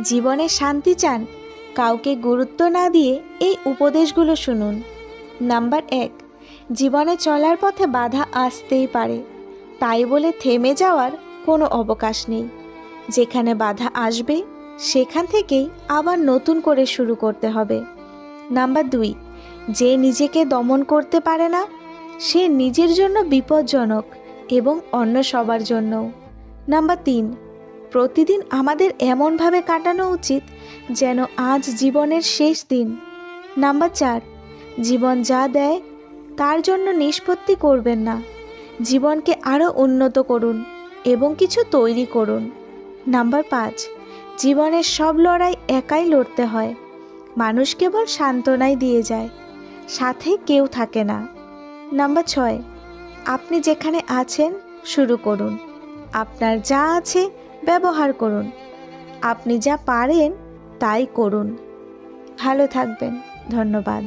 জীবনে শান্তি চান? কাউকে গুরুত্ব না দিয়ে এই উপদেশগুলো শুনুন। নাম্বার 1, জীবনে চলার পথে বাধা আসতেই পারে, তাই বলে থেমে যাওয়ার কোনো অবকাশ নেই। যেখানে বাধা আসবে সেখান থেকেই আবার নতুন করে শুরু করতে হবে। নাম্বার 2, যে নিজেকে দমন করতে পারে না সে নিজের জন্য বিপজ্জনক এবং অন্য সবার জন্যও। নাম্বার 3, প্রতিদিন আমাদের এমনভাবে কাটানো উচিত যেন আজ জীবনের শেষ দিন। নাম্বার 4, জীবন যা দেয় তার জন্য নিষ্পত্তি করবেন না, জীবনকে আরও উন্নত করুন এবং কিছু তৈরি করুন। নাম্বার 5, জীবনের সব লড়াই একাই লড়তে হয়, মানুষ কেবল সান্ত্বনাই দিয়ে যায়, সাথে কেউ থাকে না। নাম্বার 6, আপনি যেখানে আছেন শুরু করুন, আপনার যা আছে ব্যবহার করুন, আপনি যা পারেন তাই করুন। ভালো থাকবেন। ধন্যবাদ।